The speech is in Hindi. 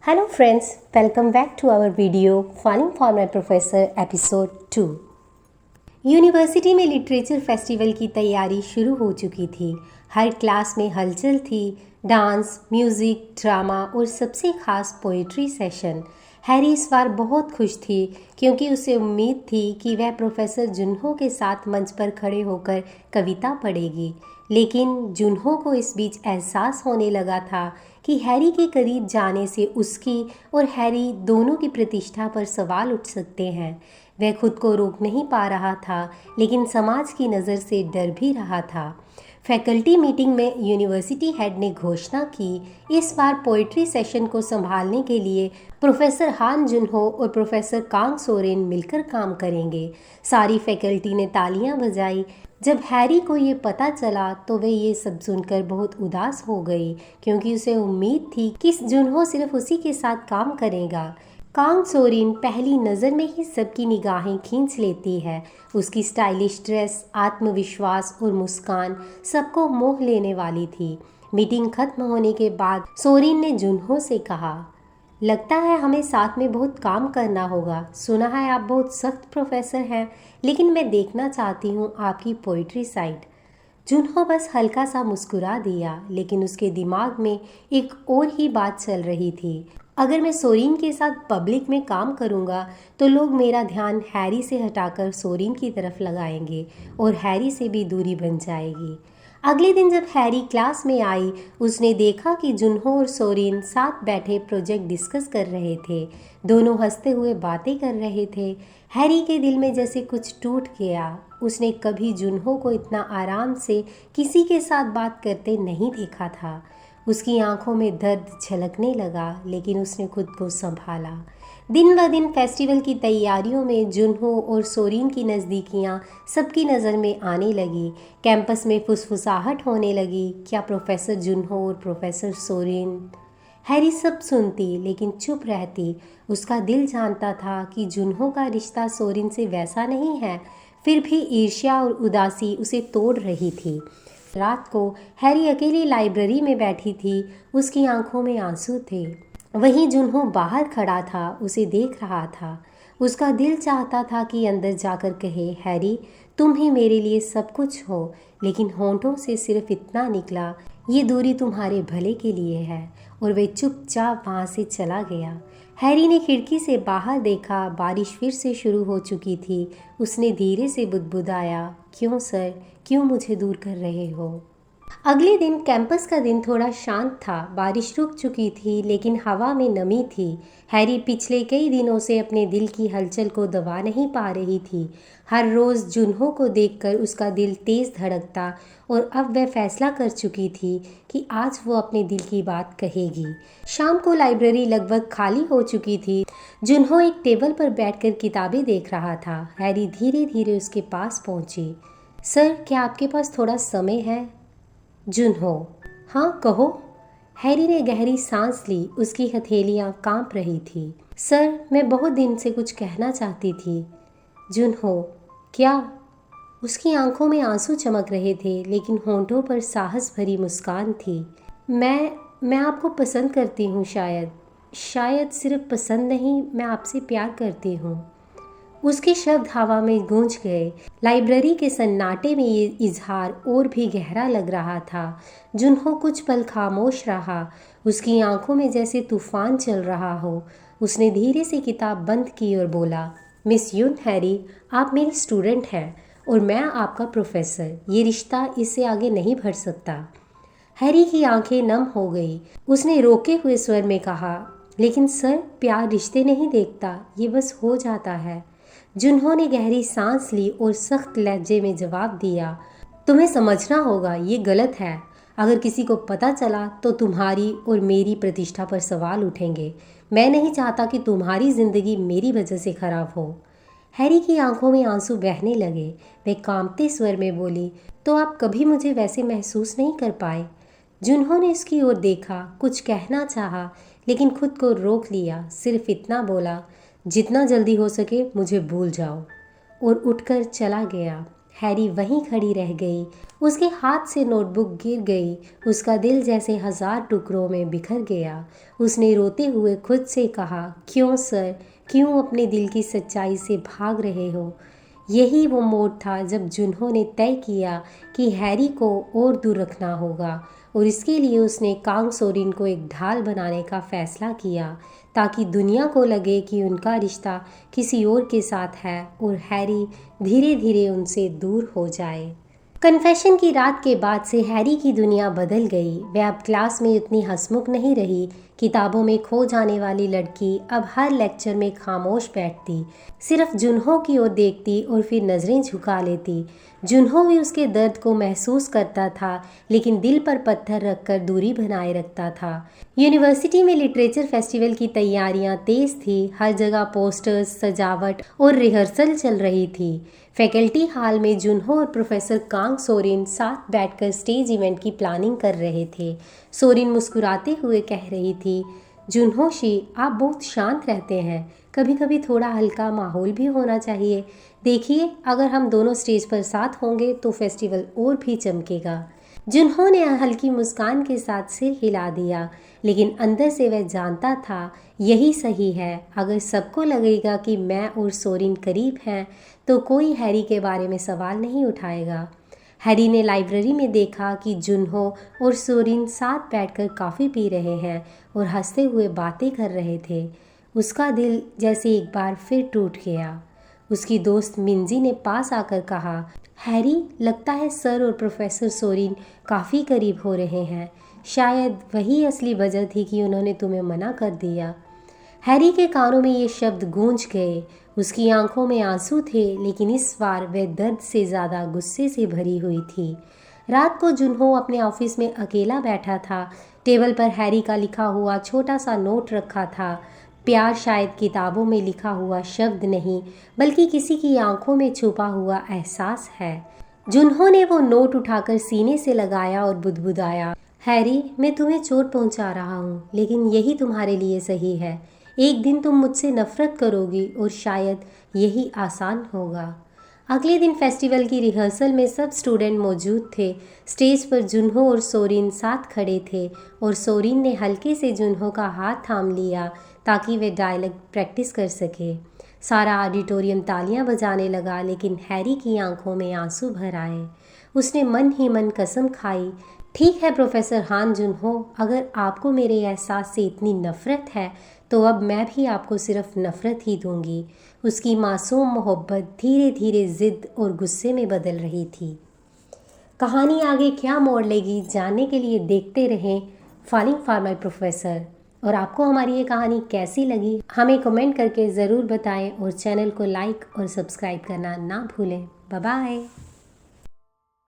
Hello friends, welcome back to our video Falling for My Professor episode 2। University में लिटरेचर फेस्टिवल की तैयारी शुरू हो चुकी थी। हर क्लास में हलचल थी, डांस, म्यूज़िक, ड्रामा और सबसे खास पोइट्री सेशन। हैरी इस बार बहुत खुश थी क्योंकि उसे उम्मीद थी कि वह प्रोफेसर जुनहो के साथ मंच पर खड़े होकर कविता पढ़ेगी। लेकिन जुनहो को इस बीच एहसास होने लगा था कि हैरी के करीब जाने से उसकी और हैरी दोनों की प्रतिष्ठा पर सवाल उठ सकते हैं। वह खुद को रोक नहीं पा रहा था, लेकिन समाज की नज़र से डर भी रहा था। फैकल्टी मीटिंग में यूनिवर्सिटी हेड ने घोषणा की, इस बार पोइट्री सेशन को संभालने के लिए प्रोफेसर हान जुनहो और प्रोफेसर कांग सोरेन मिलकर काम करेंगे। सारी फैकल्टी ने तालियां बजाई। जब हैरी को ये पता चला तो वह ये सब सुनकर बहुत उदास हो गई, क्योंकि उसे उम्मीद थी कि जुनहो सिर्फ उसी के साथ काम करेगा। कांग सोरेन पहली नज़र में ही सबकी निगाहें खींच लेती है। उसकी स्टाइलिश ड्रेस, आत्मविश्वास और मुस्कान सबको मोह लेने वाली थी। मीटिंग खत्म होने के बाद सोरेन ने जुनहो से कहा, लगता है हमें साथ में बहुत काम करना होगा। सुना है आप बहुत सख्त प्रोफेसर हैं, लेकिन मैं देखना चाहती हूँ आपकी पोइट्री साइड। जुनहो बस हल्का सा मुस्कुरा दिया, लेकिन उसके दिमाग में एक और ही बात चल रही थी। अगर मैं सोरेन के साथ पब्लिक में काम करूँगा तो लोग मेरा ध्यान हैरी से हटाकर सोरेन की तरफ लगाएंगे और हैरी से भी दूरी बन जाएगी। अगले दिन जब हैरी क्लास में आई, उसने देखा कि जुनहो और सोरेन साथ बैठे प्रोजेक्ट डिस्कस कर रहे थे। दोनों हंसते हुए बातें कर रहे थे। हैरी के दिल में जैसे कुछ टूट गया। उसने कभी जुनहो को इतना आराम से किसी के साथ बात करते नहीं देखा था। उसकी आंखों में दर्द झलकने लगा, लेकिन उसने खुद को संभाला। दिन ब दिन फेस्टिवल की तैयारियों में जुनहो और सोरेन की नज़दीकियाँ सबकी नज़र में आने लगी। कैंपस में फुसफुसाहट होने लगी, क्या प्रोफेसर जुनहो और प्रोफेसर सोरेन। हैरी सब सुनती लेकिन चुप रहती। उसका दिल जानता था कि जुनहो का रिश्ता सोरेन से वैसा नहीं है, फिर भी ईर्ष्या और उदासी उसे तोड़ रही थी। रात को हैरी अकेली लाइब्रेरी में बैठी थी। उसकी आंखों में आंसू थे। वहीं जुनहो बाहर खड़ा था, उसे देख रहा था। उसका दिल चाहता था कि अंदर जाकर कहे, हैरी तुम ही मेरे लिए सब कुछ हो, लेकिन होंठों से सिर्फ इतना निकला, ये दूरी तुम्हारे भले के लिए है। और वे चुपचाप वहाँ से चला गया। हैरी ने खिड़की से बाहर देखा, बारिश फिर से शुरू हो चुकी थी। उसने धीरे से बुदबुदाया, क्यों सर, क्यों मुझे दूर कर रहे हो। अगले दिन कैंपस का दिन थोड़ा शांत था। बारिश रुक चुकी थी, लेकिन हवा में नमी थी। हैरी पिछले कई दिनों से अपने दिल की हलचल को दबा नहीं पा रही थी। हर रोज़ जुनहो को देखकर उसका दिल तेज़ धड़कता, और अब वह फैसला कर चुकी थी कि आज वो अपने दिल की बात कहेगी। शाम को लाइब्रेरी लगभग खाली हो चुकी थी। जुनहो एक टेबल पर बैठकर किताबें देख रहा था। हैरी धीरे धीरे उसके पास पहुंची। सर, क्या आपके पास थोड़ा समय है? जुनहो, हाँ कहो। हैरी ने गहरी सांस ली। उसकी हथेलियाँ कांप रही थी। सर, मैं बहुत दिन से कुछ कहना चाहती थी। जुनहो, क्या? उसकी आंखों में आंसू चमक रहे थे, लेकिन होंठों पर साहस भरी मुस्कान थी। मैं आपको पसंद करती हूँ। शायद सिर्फ पसंद नहीं, मैं आपसे प्यार करती हूँ। उसके शब्द हवा में गूंज गए। लाइब्रेरी के सन्नाटे में ये इजहार और भी गहरा लग रहा था। जुनहो कुछ पल खामोश रहा। उसकी आंखों में जैसे तूफान चल रहा हो। उसने धीरे से किताब बंद की और बोला, मिस यून, हैरी आप मेरी स्टूडेंट हैं और मैं आपका प्रोफेसर। ये रिश्ता इससे आगे नहीं बढ़ सकता। हैरी की आंखें नम हो गई। उसने रोके हुए स्वर में कहा, लेकिन सर, प्यार रिश्ते नहीं देखता, ये बस हो जाता है। जुनहो ने गहरी सांस ली और सख्त लहजे में जवाब दिया, तुम्हें समझना होगा, ये गलत है। अगर किसी को पता चला तो तुम्हारी और मेरी प्रतिष्ठा पर सवाल उठेंगे। मैं नहीं चाहता कि तुम्हारी ज़िंदगी मेरी वजह से ख़राब हो। हैरी की आंखों में आंसू बहने लगे। वे कांपते स्वर में बोली, तो आप कभी मुझे वैसे महसूस नहीं कर पाए? जुनहो ने उसकी ओर देखा, कुछ कहना चाहा, लेकिन खुद को रोक लिया। सिर्फ इतना बोला, जितना जल्दी हो सके मुझे भूल जाओ, और उठकर चला गया। हैरी वहीं खड़ी रह गई। उसके हाथ से नोटबुक गिर गई। उसका दिल जैसे 1000 टुकड़ों में बिखर गया। उसने रोते हुए खुद से कहा, क्यों सर, क्यों अपने दिल की सच्चाई से भाग रहे हो? यही वो मोड़ था जब जुन्हो ने तय किया कि हैरी को और दूर रखना होगा, और इसके लिए उसने कांग सोरिन को एक ढाल बनाने का फैसला किया ताकि दुनिया को लगे कि उनका रिश्ता किसी और के साथ है और हैरी धीरे धीरे उनसे दूर हो जाए। कन्फेशन की रात के बाद से हैरी की दुनिया बदल गई। वह अब क्लास में इतनी हंसमुख नहीं रही। किताबों में खो जाने वाली लड़की अब हर लेक्चर में खामोश बैठती, सिर्फ जुन्हो की ओर देखती और फिर नज़रें झुका लेती। जुन्हो भी उसके दर्द को महसूस करता था, लेकिन दिल पर पत्थर रखकर दूरी बनाए रखता था। यूनिवर्सिटी में लिटरेचर फेस्टिवल की तैयारियां तेज थी। हर जगह पोस्टर्स, सजावट और रिहर्सल चल रही थी। फैकल्टी हॉल में जुन्हो और प्रोफेसर कांग सोरिन साथ बैठकर स्टेज इवेंट की प्लानिंग कर रहे थे। सोरिन मुस्कुराते हुए कह रही थी, जुन्होशी, आप बहुत शांत रहते हैं, कभी कभी थोड़ा हल्का माहौल भी होना चाहिए। देखिए, अगर हम दोनों स्टेज पर साथ होंगे तो फेस्टिवल और भी चमकेगा। जुन्हो ने हल्की मुस्कान के साथ सिर हिला दिया, लेकिन अंदर से वह जानता था यही सही है। अगर सबको लगेगा कि मैं और सोरिन करीब हैं तो कोई हैरी के बारे में सवाल नहीं उठाएगा। हैरी ने लाइब्रेरी में देखा कि जुन्हो और सोरिन साथ बैठकर कॉफ़ी पी रहे हैं और हंसते हुए बातें कर रहे थे। उसका दिल जैसे एक बार फिर टूट गया। उसकी दोस्त मिंजी ने पास आकर कहा, हैरी, लगता है सर और प्रोफेसर सोरिन काफ़ी करीब हो रहे हैं। शायद वही असली वजह थी कि उन्होंने तुम्हें मना कर दिया। हैरी के कानों में ये शब्द गूंज गए। उसकी आंखों में आंसू थे, लेकिन इस बार वह दर्द से ज़्यादा गुस्से से भरी हुई थी। रात को जुन्हो अपने ऑफिस में अकेला बैठा था। टेबल पर हैरी का लिखा हुआ छोटा सा नोट रखा था। प्यार शायद किताबों में लिखा हुआ शब्द नहीं, बल्कि किसी की आंखों में छुपा हुआ एहसास है। जुन्हो ने वो नोट उठाकर सीने से लगाया और बुदबुदाया, हैरी, मैं तुम्हें चोट पहुंचा रहा हूँ, लेकिन यही तुम्हारे लिए सही है। एक दिन तुम मुझसे नफरत करोगी और शायद यही आसान होगा। अगले दिन फेस्टिवल की रिहर्सल में सब स्टूडेंट मौजूद थे। स्टेज पर जुन्हो और सोरिन साथ खड़े थे और सोरिन ने हल्के से जुन्हो का हाथ थाम लिया ताकि वे डायलॉग प्रैक्टिस कर सके। सारा ऑडिटोरियम तालियां बजाने लगा, लेकिन हैरी की आंखों में आंसू भर आए। उसने मन ही मन कसम खाई, ठीक है प्रोफेसर हान जुन्हो, अगर आपको मेरे एहसास से इतनी नफ़रत है तो अब मैं भी आपको सिर्फ नफ़रत ही दूंगी। उसकी मासूम मोहब्बत धीरे धीरे ज़िद और गुस्से में बदल रही थी। कहानी आगे क्या मोड़ लेगी जानने के लिए देखते रहें फॉलिंग फॉर माय प्रोफेसर। और आपको हमारी ये कहानी कैसी लगी हमें कमेंट करके ज़रूर बताएं और चैनल को लाइक और सब्सक्राइब करना ना भूलें। Bye bye.